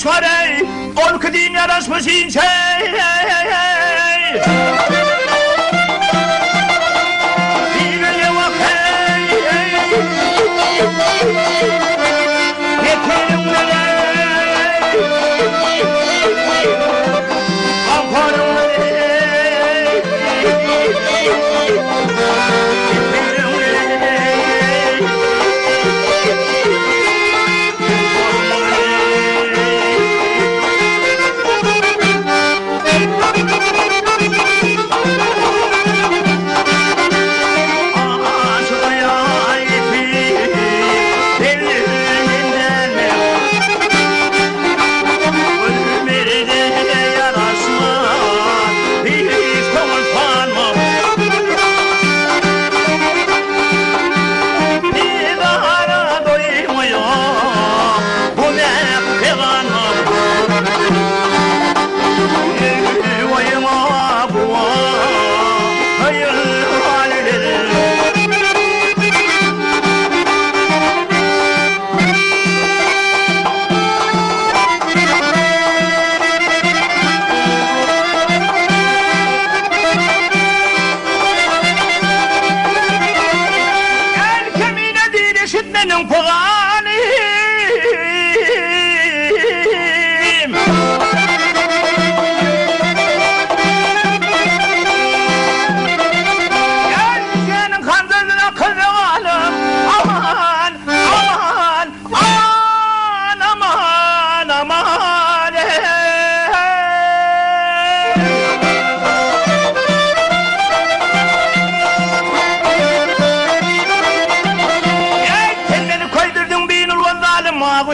şöyle Olku din yarasmış ince Dibine bak Yeterim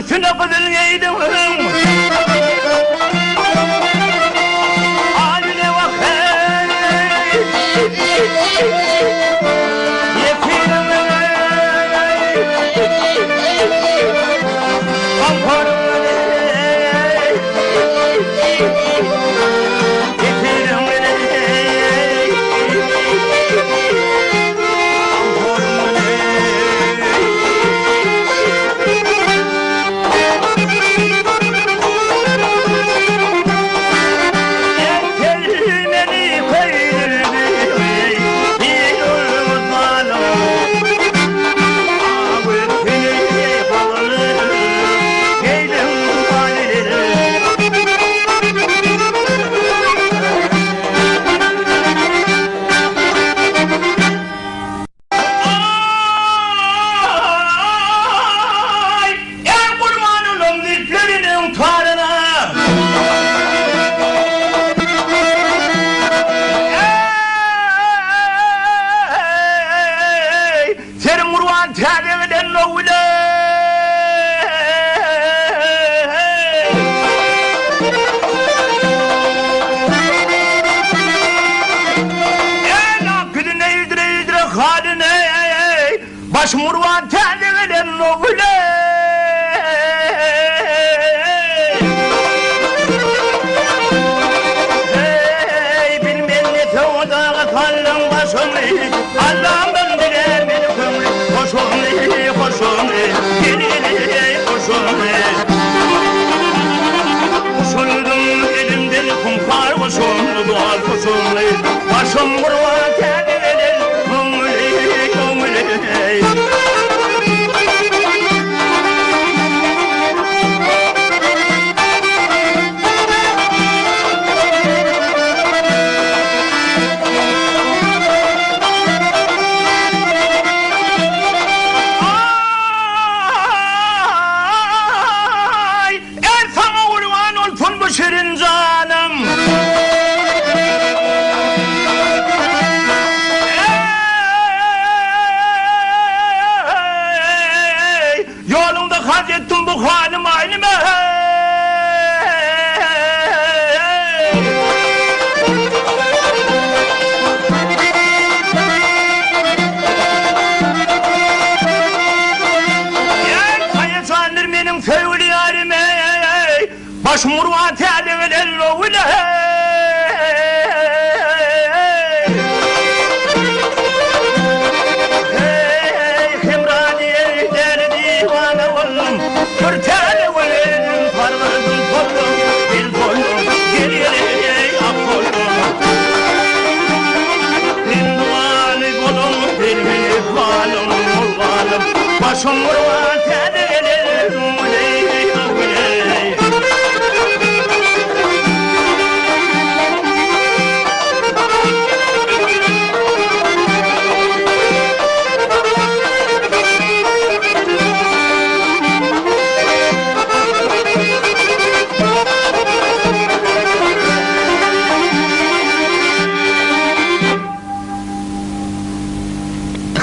Şuna kadar neydim haline bak Yeterim Amparım Yeterim Baş murvan terliğinin oğlu bilmem ne tevdağı kallın başını Allah'ım bilir beni kömrü Koşunu gelini koşunu Usuldum elimden kumpar koşunu doğal koşunu Başım murvan terliğinin oğlu Şirin canım yolunda haz ettim bu halim aynıma kaya candır benim fevli yarime baş murva terliğinin oğlu Himrani der divane oğlum Kürteli oğlum parvardım başım vurma tedelim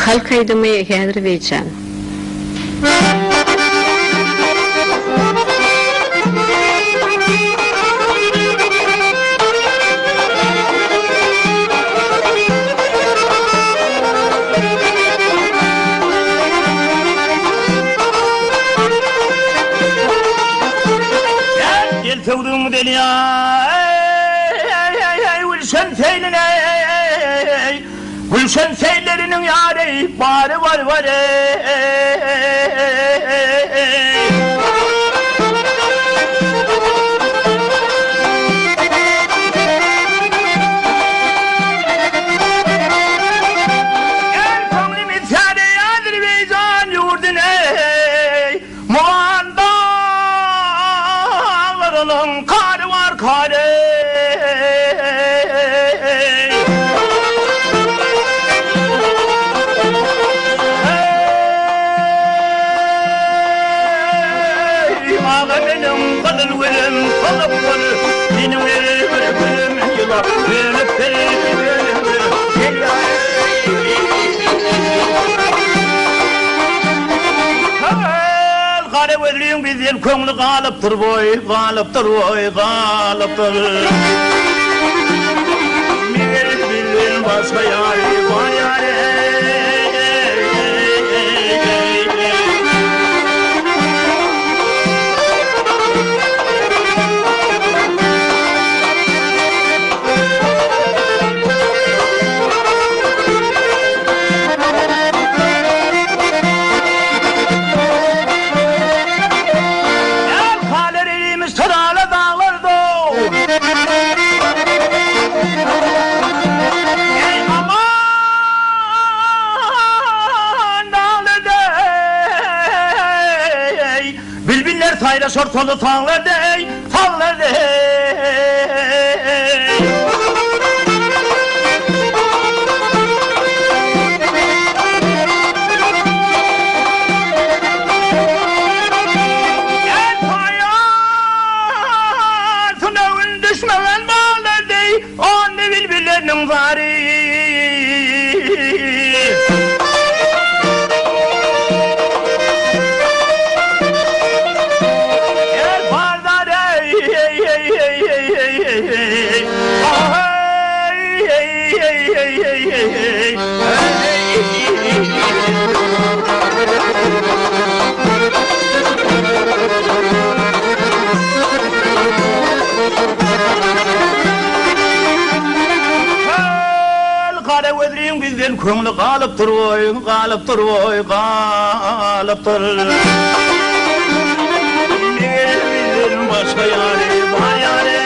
Halk aydımı Hedir Beycan. Gel tevduğumu deli ya Gülşen seylin Gülşen seylerinin yâri bari var Gel komlimi târi yadır Beycan yurdun Muğan dağlarının karı var karı benim kadın verim kalıp kalı benim verim yıla verip kare verliğin bizden könglü kalıptır boy kalıptır boy kalıptır bilin başka yari var yari Sayra sortolu tağlar dey, tağlar dey Gel hayatın evin düşmemen bağlar dey On ne bilbillerinin zari Kare vedriğin bizden könglü kalıptır oy, kalıptır oy, kalıptır bizden başka yâri var yâri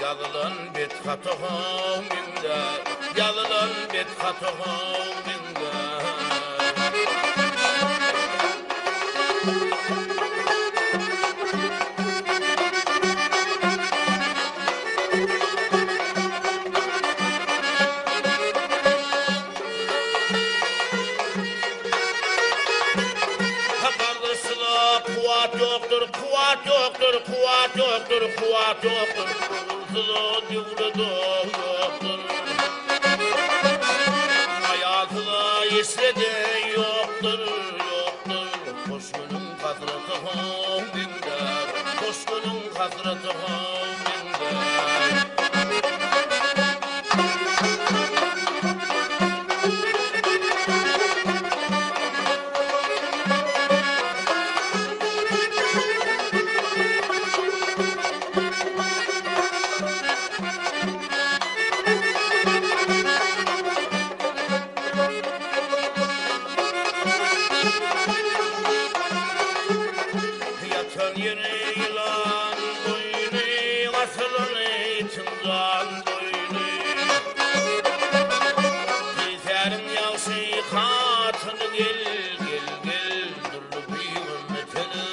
Yalılan bet katoğum kuvat yoktur, kurulsuz yoktur. Hayatına esrede yoktur. Koşmanın kadri hasretuhum mingar. Yatan yere yılan boynu, asılın içinden boynu. Yeterim yavşi katını gel, gel, gel. Durlu bir ümmetine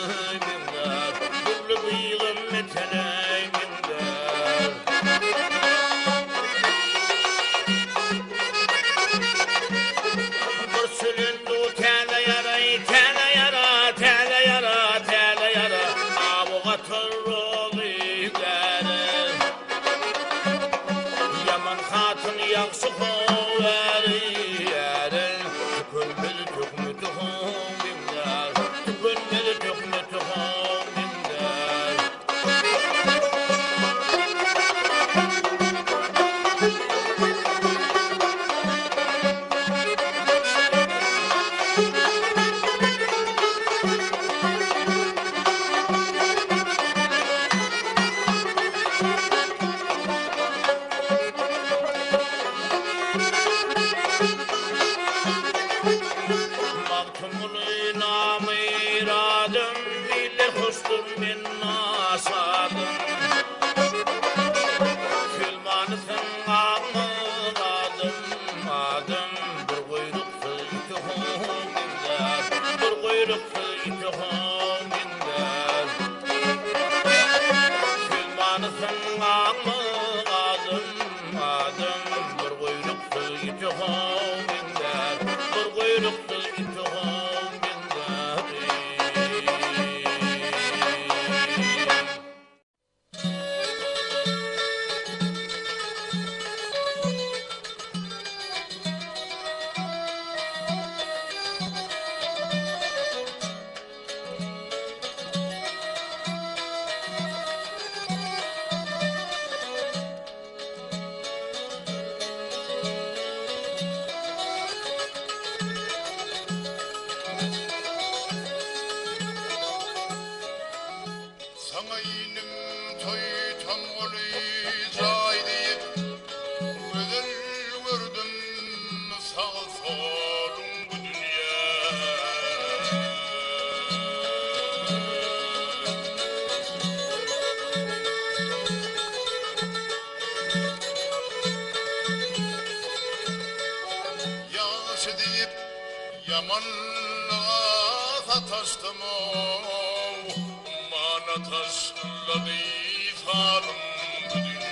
mingar, durlu bir ümmetine mingar. Bursülündü tele yara, tele yara, tele yara, tele yara. Abu Gatırrolu gere. Yaman hatun yakşı koveri yere. Tükülmeli tükmütü hom binler. Tükülmeli tükmütü hom binler. Maktumulu namı iradım, bilir hoştur min nasadım. Külmanısın ağmı adım, adım. Bir kuyruksu iti hom binler, bir kuyruksu iti hom binler. Külmanısın ağmı adım, adım. Bir kuyruksu iti hom binler, bir kuyruksu iti hom binler. Sana inim toy tam olacay deyip güzel gördüm sağ solum bu dünya. Yaşı deyip yamanlığa sataştım mana taşladı falım bu dünya.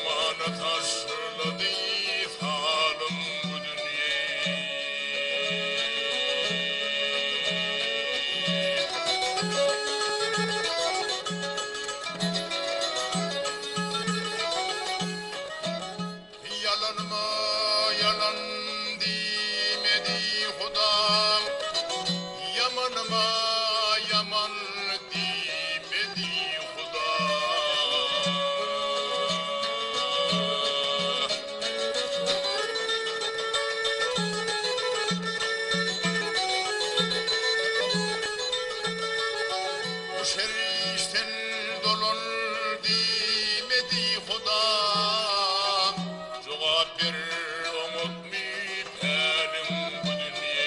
Mana taşladı falım bu dünya. Yalanıma yalan demedi Hudam, yamanıma yaman demedi Hudam. Bu şeriften dolun demedi Hudam. Cevap ver umut mi benim bu dünya.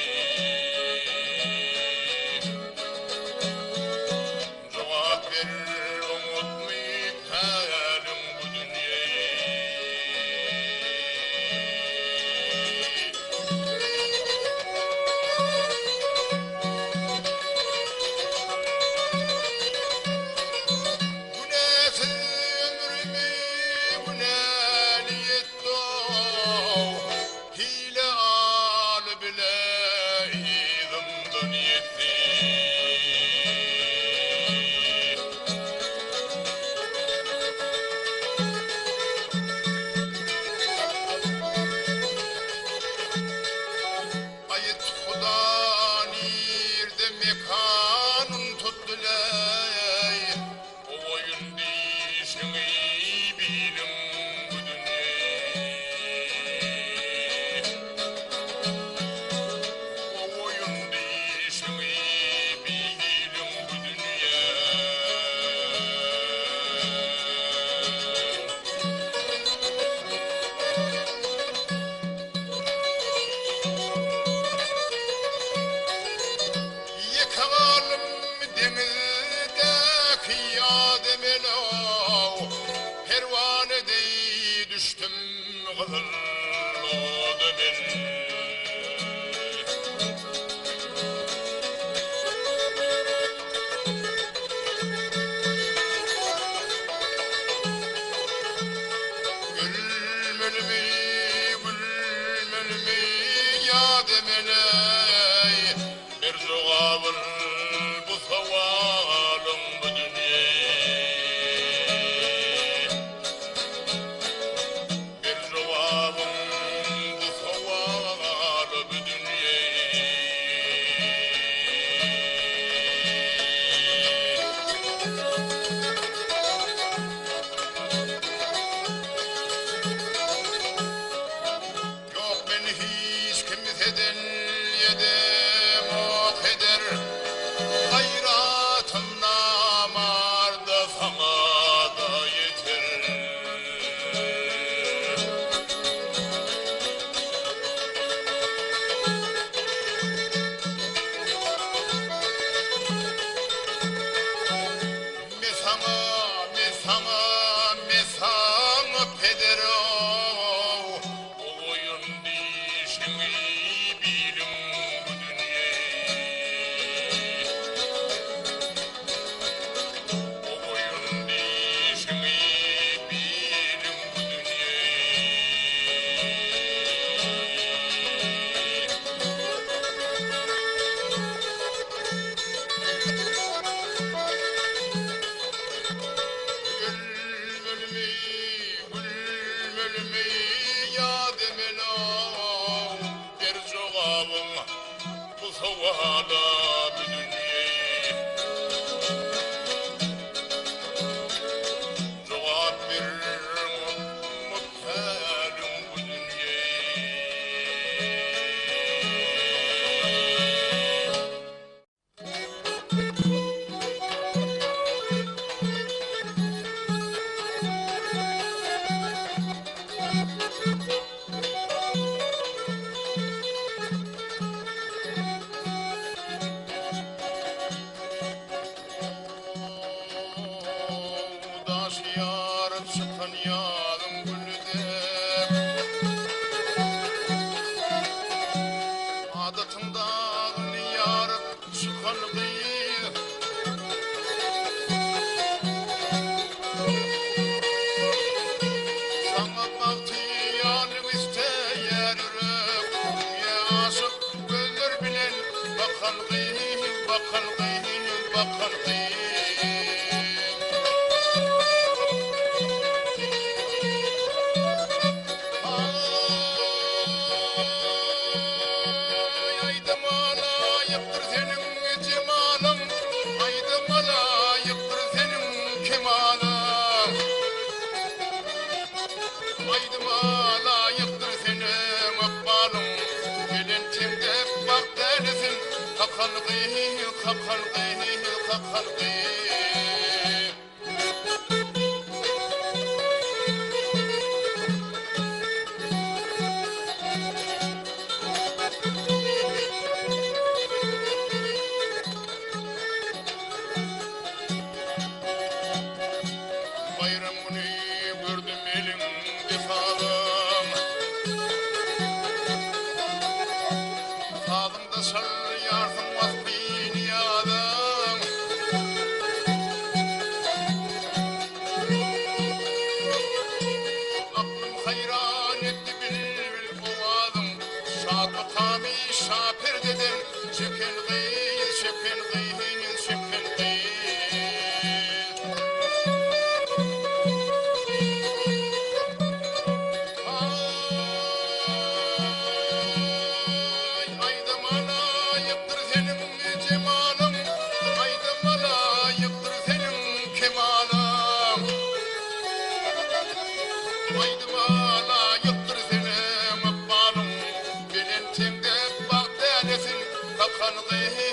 Gülmülmi, gülmülmi ya demeley bir cevabın bu savalın bu dünyayı bir cevabın bu savalı bu dünyayı yok ben hiç kimseden yedim o keder hayratım namarda sana da yeter mesana peder o oyun dişimi bilim bu dünyayı o oyun dişimi bilim bu dünyayı gülmülmi ya demelo bir cevabım bu savala bu dünyayı cevap bir muhtalim bu dünyayı Udaş yarım çıkan yarım gülüde adatından yarım çıkan gıyı sana baktiyanım isteyer yürek ya aşık gözler bilen bakan gıyı bakan gıyı bakan gıyı aydım alayıptır senin cemalın aydım alayıptır senin kemalın aydım alayıptır senin akbalın bilintimde bak derisin kakan gıyı kakan gıyı kakan gıyı bayram günü gördüm elimde sağlım sağlımda şal yardım vaktin yadım aklım hayran etti bil ovadım şad makami şapir dedim şekel gıyır şekel gıyır şekel gıyır aydım alayıptır senin cemalın aydım alayıptır senin kemalın aydım alayıptır senin akbalın bilintimde bak denesin kakan gıyı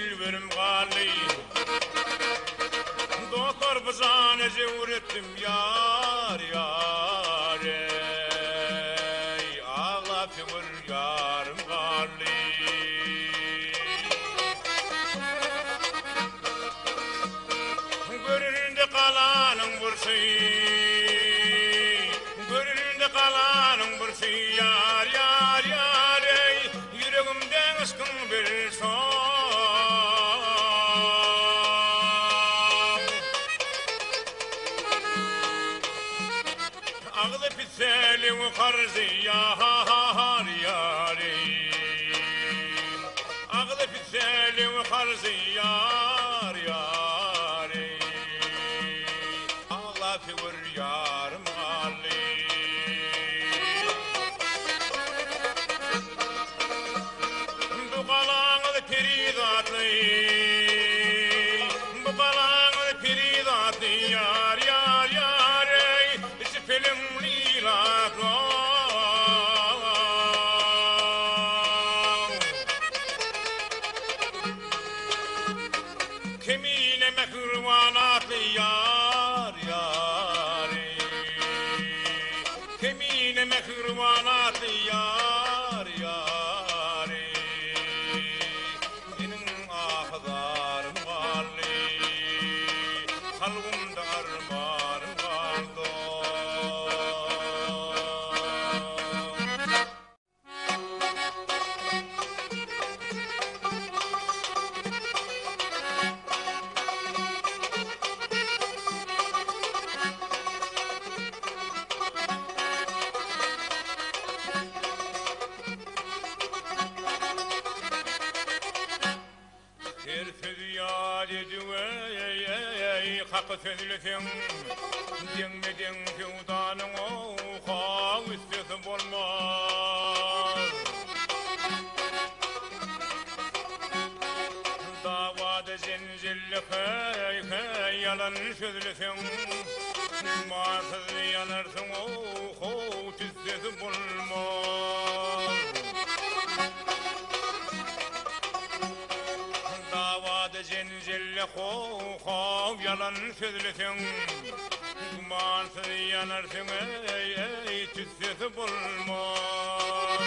dilberim gali Doktor bızane zevur ettim yar yar ey Ağla figür yarım gali Görününde kalanın bursu Görününde kalanın bursu yar yar yar ey Yüreğimden aşkın bir son Ağlı pitselin karzı yar yar ey Ağlı pitselin karzı yar yar ey Ağla figür yarım gali Bu kalanı peridatlı Bu kalanı peridatlı yar yar yar ey İşte film lilatlı Kemine mehruvanatlı yar yar ey Kemine mehruvanatlı yar yar ey Benim ahdarım gali Kalbimde armanım kaldı Her sözü yad ediyor Hakkı sözlüsün Dinmedin fevdanın oha Üstesi olmaz Davada zincirli hey yalan sözlüsün Marsız yanarsın oha Üstesi olmaz Davada zincirli hoğav yalan sözlüsün Gumansız yanarsın ey tütsüsü bulmaz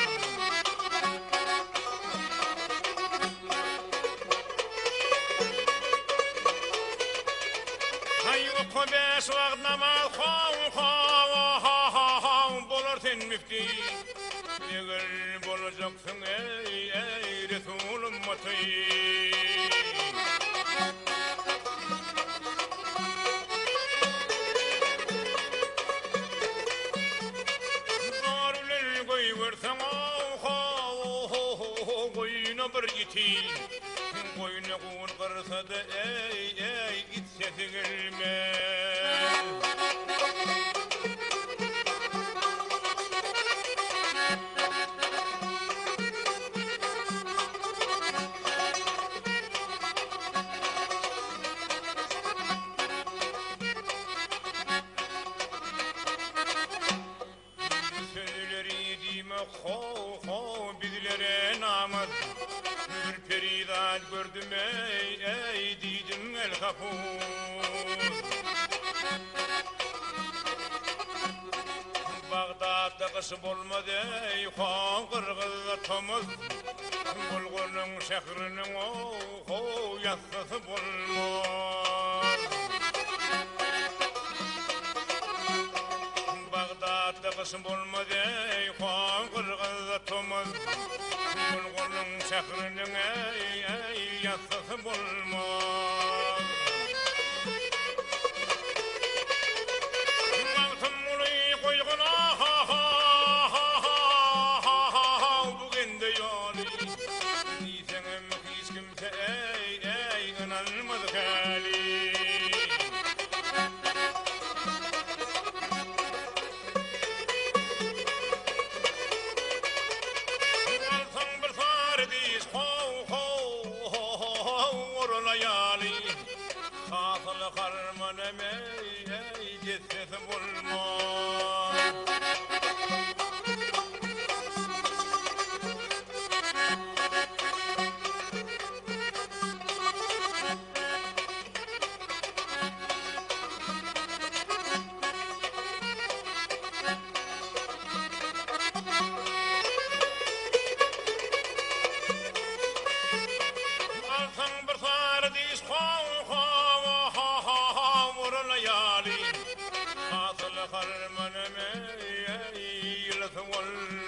Hay oku beş vakt namaz hav Bolur sen müfti Neger bolacaksın ey Resulüm matayı Zarulel koy versen koyuna bir iti Koyuna kuğun kırsa da ey it sesi gelmez bizlere namaz Bir peridat gördüm ey didim el kapuz Bağdat'ta kısım olmadı ey Kırgız'da tomuz Bulgur'un şehrinin yassısı bulmaz Bağdat'ta kısım olmadı ey Kırgız'da tomuz Bulgur'un şehrinin yassısı bulmaz Baktım bunu koyguna bugün de yolu Diysenim hiç kimse ey inanmadı hali Alsan bir sardiz layali Kasılı karmanım ey cessesi bulmaz Altın bir tardis vur layali Hatıl harmaneme yıltı olmadı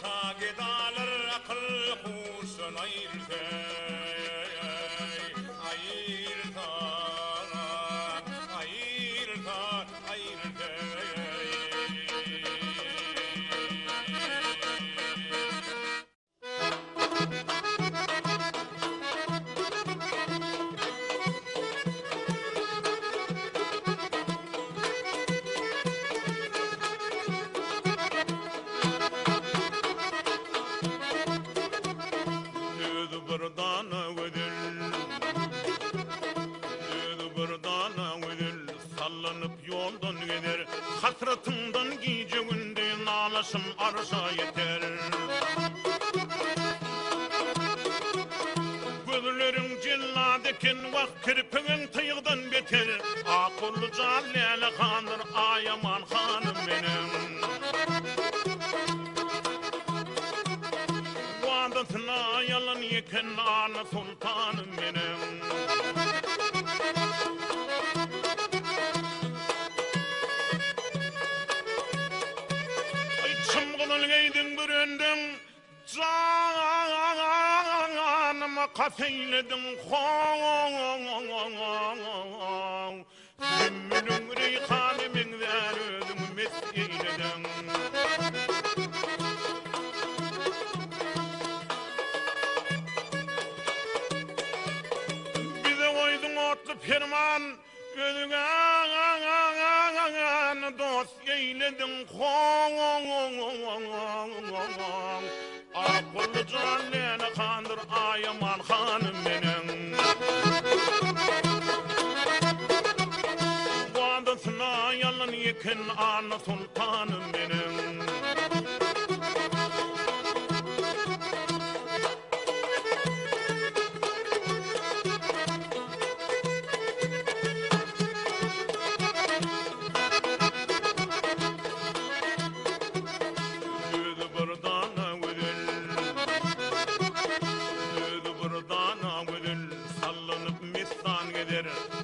Sagedalar akıl kursun yoldan gider, hasratımdan gece gündüz nalaşım arşa yeter. Gözlerin cilladikin vak kirpinin tıyıqdan beter, Aqullu Callele Xandır Ayaman Xanım benim. Vadatına yalan yeken ana sultanım benim. Çımgınılgeydin bir öndün, canıma kafeyledin xoğ. Sümmünün reyhanımından ödüm meseyledin. Bize koydun otlu firman, gözüne dost eyledin xoğ. Aqullu Callele Xandır Ayaman Xanım benim. Vadasına yalan yeken ana sultanım benim.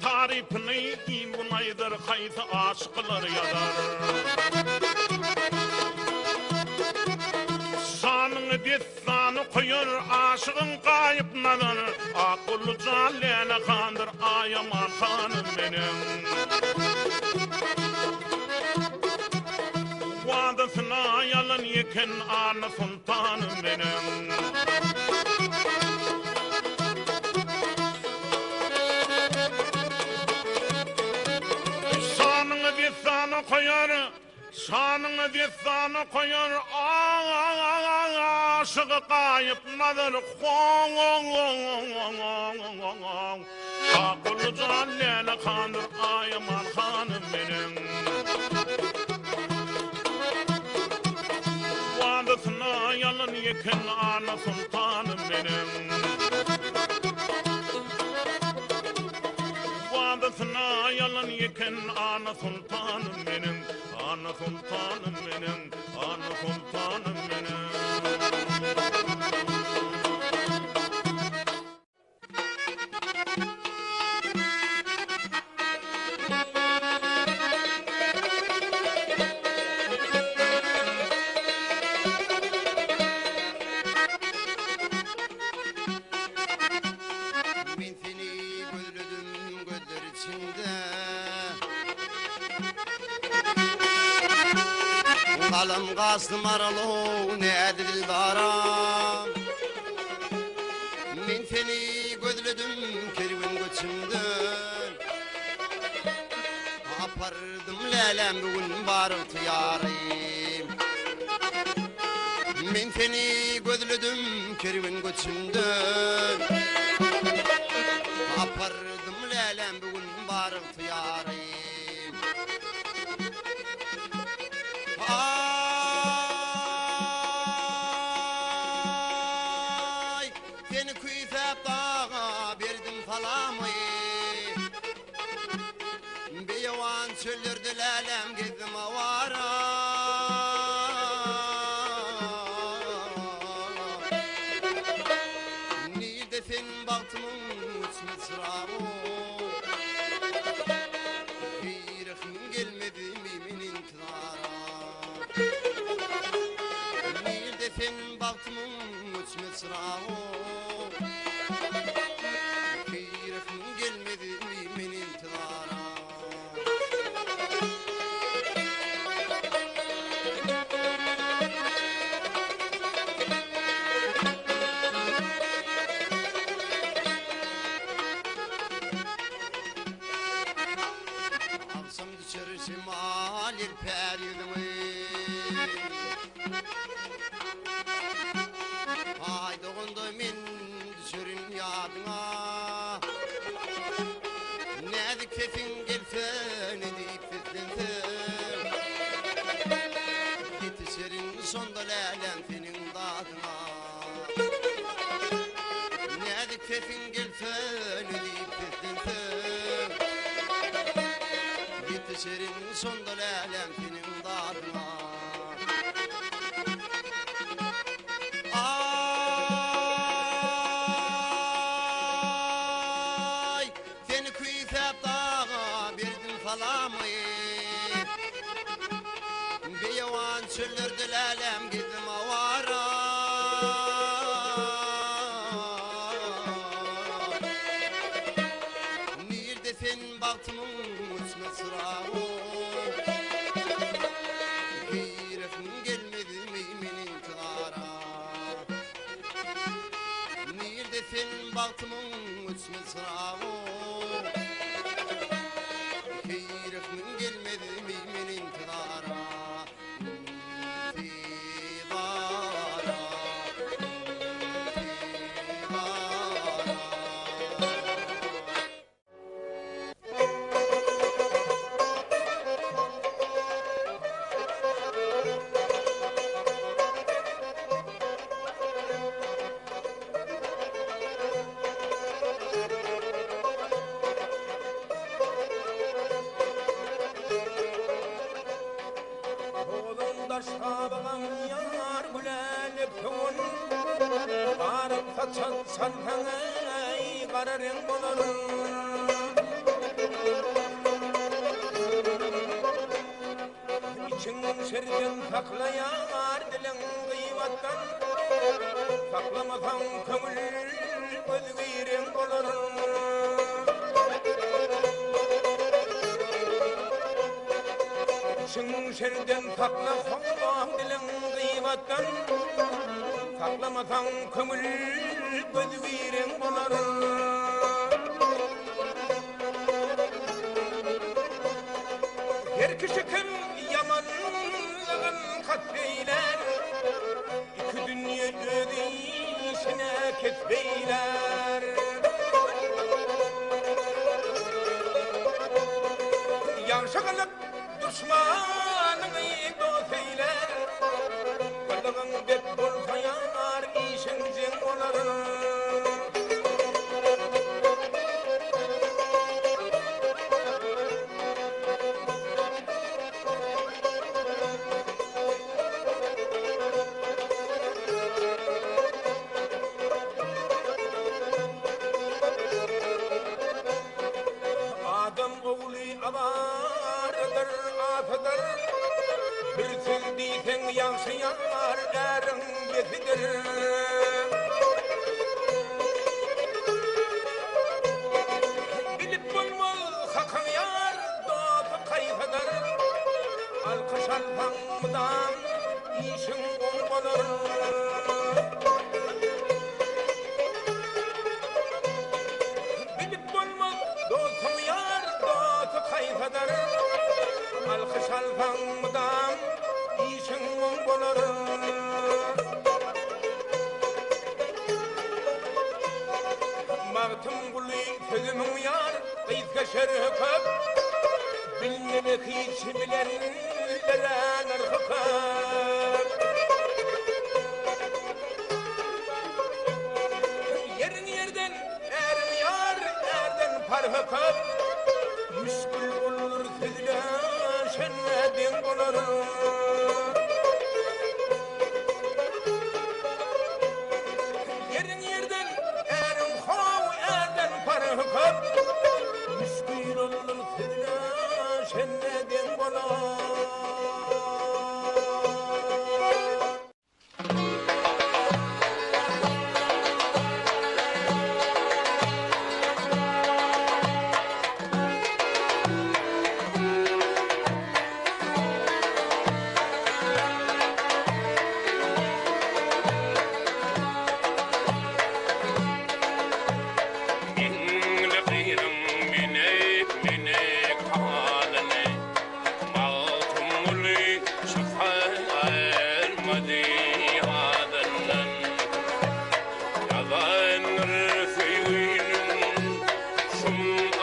Tarifini bunaydır kayısı aşıklar yazar. Şanını destanı koyur aşığın kayıp nazar. Aqullu Callele Xandır Ayaman Xanım benim. Vadasına yalan yeken ana sultanım benim. Şanını destanı koyar aşığı kayıp nazar xoğ. Aqullu Callele Xandır Ayaman Xanım benim. Vadasına yalan yeken ana sultanım benim. Vadasına yalan yeken ana sultanım benim. Ana sultanım benim, ana sultanım benim. Ben seni gözledim gözler içinde, kalım kastım aralı ne dildaram. Ben seni gözledim kervan göçümden, apardım lelem bugün barık yarim. Ben seni gözledim kervan göçümden, apardım lelem bugün barık yarim. Ay, seni kuyfep dağa verdim falamı. Beyavan çöllerde lelem gezdim avara. Nide sen baktımın uçma çırağı. Hirxim gelmedi mimin intizara. Şimal irper yüzümü Ay doğundu min düşürün yadına Nedik fefin gelfen edip fitlensin Yetişirin sonda lelem senin dadına Nedik fefin gelfen edip fitlensin Yetişirin sonda lelem senin dadına Ay seni kuyusap dağa birdim falamı Bir yavan çöllürdü lelem gizim avara Nirde sen baktımın uçma sırağı Girefim gelmedi meymenin kılara Nirde sen baktımın uçma sırağı Girefim gelmedi meymenin kılara Fidara Oğlunda şabalan yar gülenip tüğün Barıp saçan salhanay qararın bolurun İçin şerden saklayar dilin gıybattan Saklamasan kömül özgüyrin bolurun Şın şerden sakla soğan dilin gıybattan Saklamasan kömül özgüyrin bolurun Her kişi kim yamanlığın katbeyler İki dünya ödü işine ketbeyler Yanşı kalıp düşmanını dost eyler Kılığın bep bolsa yar işin zin olar Adam oğlu avardır, afıdır Bir söz deysen yansıyar, erın besidir Bilip bulmaz hakın yar, dostu kayfıdır Alkış alfanmıdan işin on olur Bilip bulmaz dostum yar, dostu kayfıdır Alkış alfanmıdan işin on olur Mağtım bulu sözümün yar, kıyıska şerhıkıp Bilmemi hiç bilenlere narhıkıp Yerin yerden erim yar, erden parhıkıp Müşkül olur sözle şenledin olur Yerin yerden erim hav, erden parhıkıp Müşkül olur sözle şenledin olur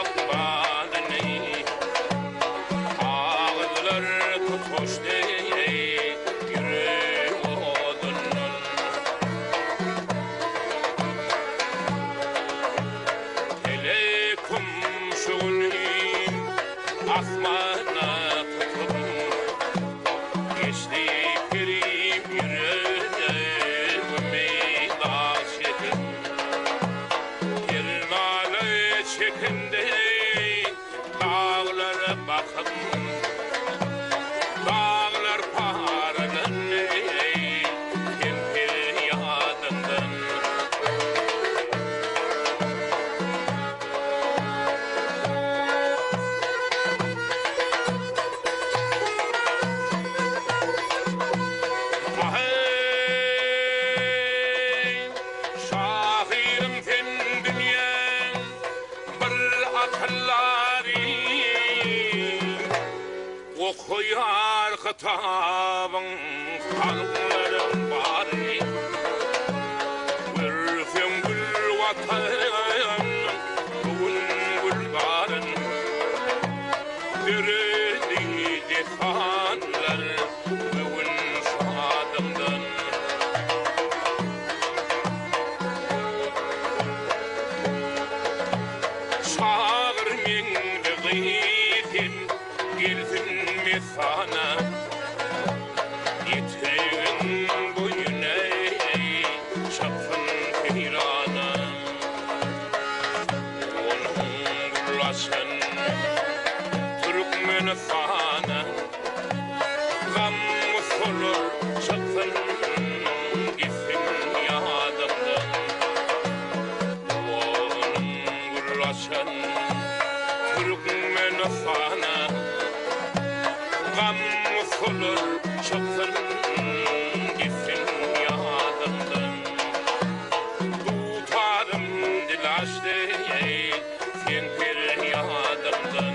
ıkbalini ağızlar tutuştu yürü odunun hele kumşunin asmana tutup geçti pirim yüreğimi aşıkım Girnale çekindi dağlara bakın dağlar paralanı kempir yadından Ahey şahirim fin dünyen bir akılları okuyar kitabın halkların bari Gülfem gül vatan bugün gül barın Dürüdü defanlar bugün şadımdan Şağır min gıytin gelsin mesana Yitirin boyuna şapsın firana Onun bulasın Türkmenistan'a Gam usulur şapsın gitsin yadımdan Onun bulasın Türkmenistan'a Gam usulur şapsın gitsin yadımdan Tutarım dilaştı sen bir yadımdan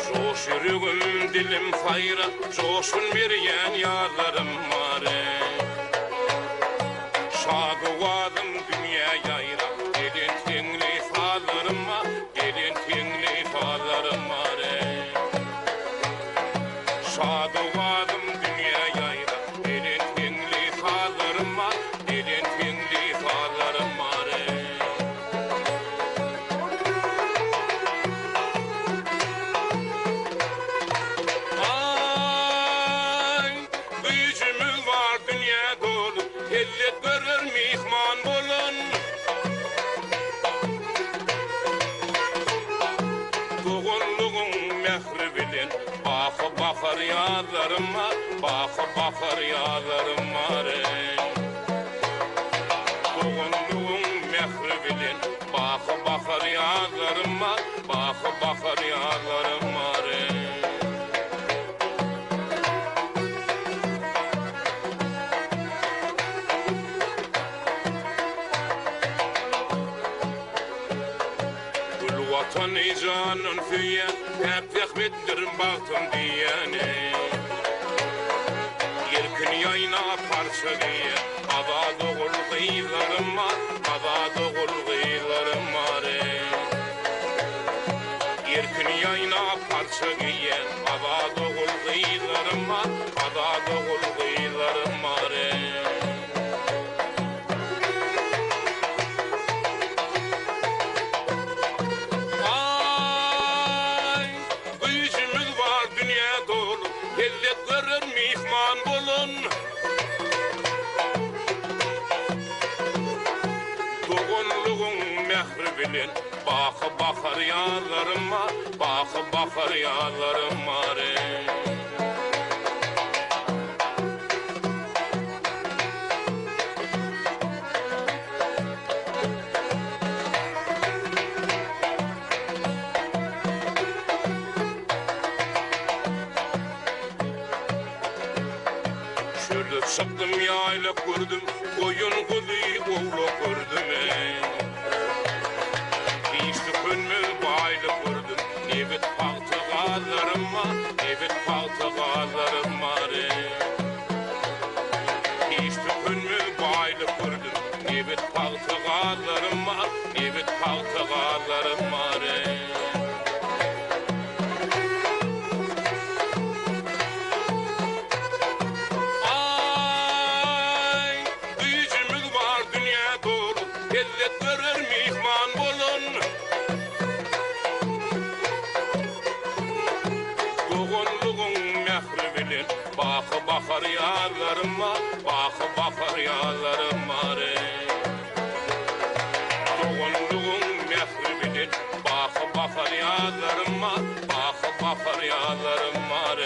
Coşurugum dilim fayra, coşun bergen yarlarım var Şadıvadım dünya yayra, gelin teklif alırım var Gelin teklif alırım var Şadıvadım dünya yayra, gelin teklif alırım var Gelin teklif alırım var Ay, gücümüz var dünya dolu, ellet görür mihman bolun. Doğulluğun mehri bilin, bakı bakar yağlarım var, bakı bakar yağlarım var. Doğulluğun mehri bilin, bakı bakar yağlarım var, bakı bakar yağlarım var. Vatan canın füye hep yakmettir baktım diyene Yerkin yayına parça diye Hava doğul gıylarım var Hava doğul gıylarım var Yerkin yayına parça diye Hava doğul gıylarım var Hava doğul gıylarım var Bilin, bakı bakar yağlarım var, bakı bakar yağlarım var. Çıktım yayla gördüm, koyun kuzu oğlak gördüm. İşte könmül baylı gördüm, evet paltı ağlarım var, evet paltı ağlarım var. İşte könmül baylı gördüm, evet paltı ağlarım var, evet paltı ağlarım var. Bakar yarlarım var, bakar yarlarım var. Doğumluğun mehri bilir, bakar yarlarım var, bakar yarlarım var.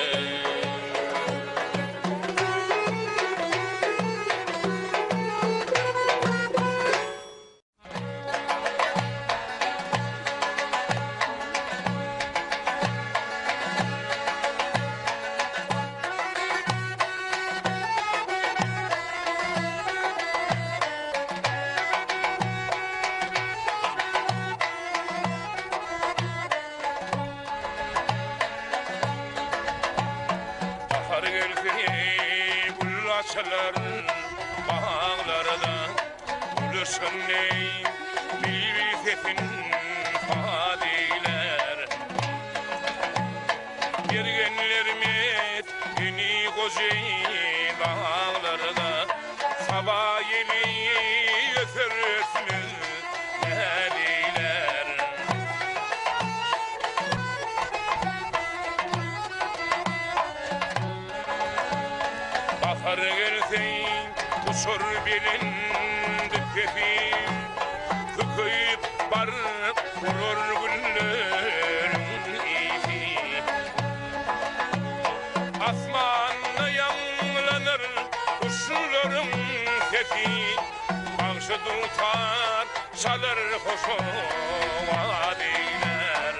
Açıların bağlarda bulursun ney bilhefin fadiler Gergenlerimiz yeni kozeyi dağlarda sabah yeli öfürüsünüz nediler Bahar gelseyin kusur bilin dükketim Kıkıyıp barıp vurur güllerin iyisi Asmanla yanlanır kuşların sesi Bağışı tutar çalır hoşu vadiler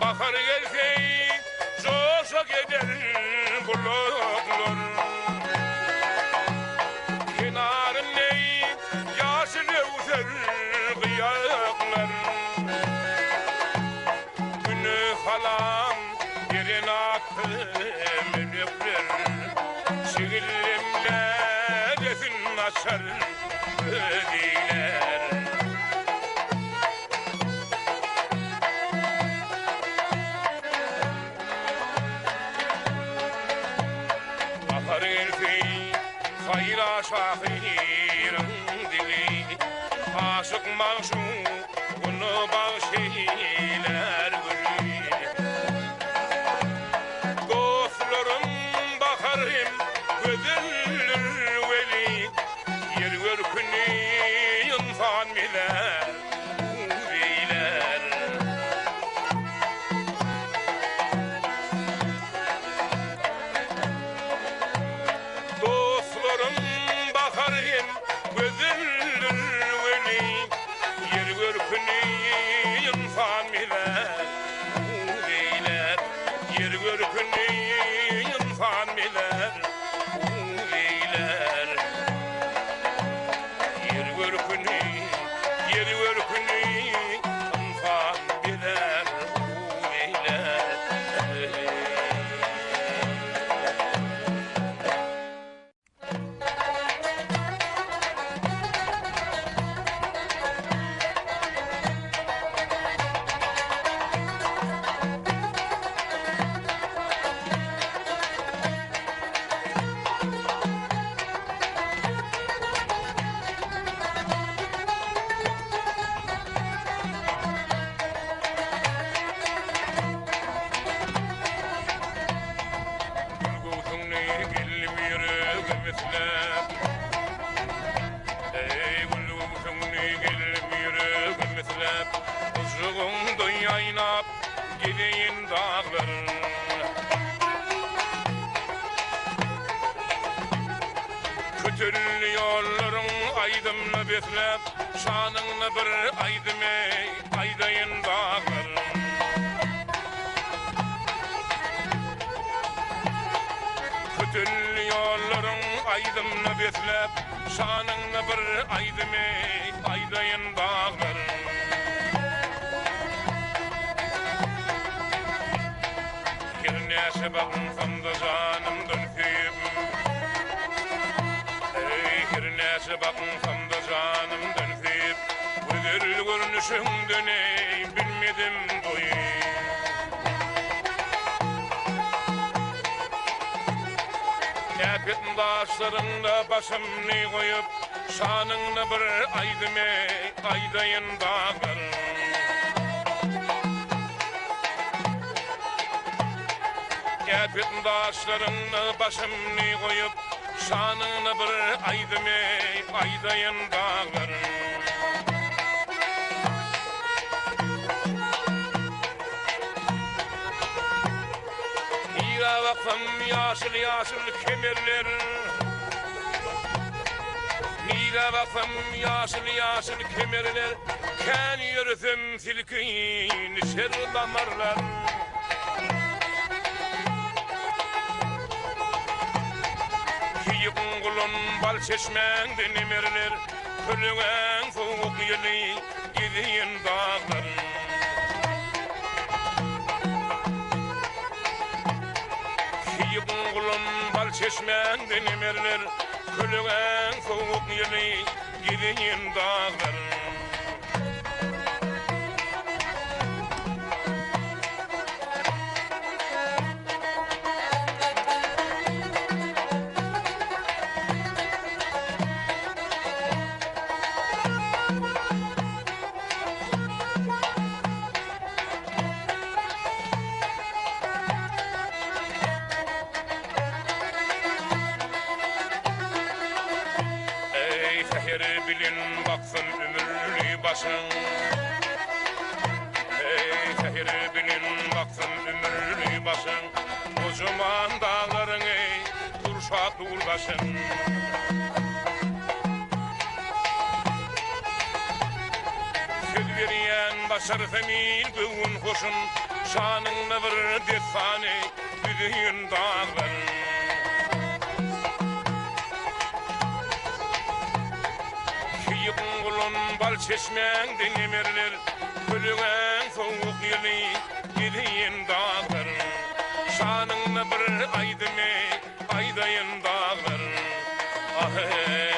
Bakar gelseyin coşa gider buluklar Kenarın ney yaşıl özer kıyaklar Günü halam yerine attı melekler Şiirlimle resim açar ödiler Hayra şahirin dili Aşık maşuk bunu bağışlaylar gülü Dostlarım bakarım gözüllür veli Yer görkünü insan biler Uriler Bakarım gözüllür veli Yer görkünü insan biler Uriler Yer görkünü insan biler Uriler Yer görkünü insan biler Uriler gideyin dağların. Kötürlü yolların aydımını beslep, şanını bir aydım ey, aydayın dağların. Kötürlü yolların aydımını beslep, şanını bir aydım ey, aydayın dağların. Girnäse bakınsam da canımdan kıyıp, girnäse bakınsam da canımdan kıyıp, güzel görünüşünden ey, bilmedim doyup. Näpet'in daşlarında başımni koyup, şanını bir aydım ey, aydayın dağların. Näpet'in daşlarında başımni koyup, şanını bir aydım ey, aydayın dağların. Nira baksam yaşıl yaşıl kemerler, nira baksam yaşıl yaşıl kemerler, kan yürüsem silkin şer damarlar. Kiyikun kulun bal çeşmenden emerler, kölüğen soğuk yeli gidiyin dağların. Kiyikun kulun bal çeşmenden emerler, kölüğen soğuk yeli gidiyin dağların. Seher bilin baksın ömürlü başın, ey seher bilin baksın ömürlü başın, kocaman dağların ey, Turşat uğurdaşın. Söz veriyen başar femil güvün hoşun, şanınla bir desane düdüğün dağların. Kiyikun kulun bal çeşmenden emerler, kölüğen soğuk yeli gidiyin dağların. Şanınla bir aydım ey, aydayın dağların. Ah ey.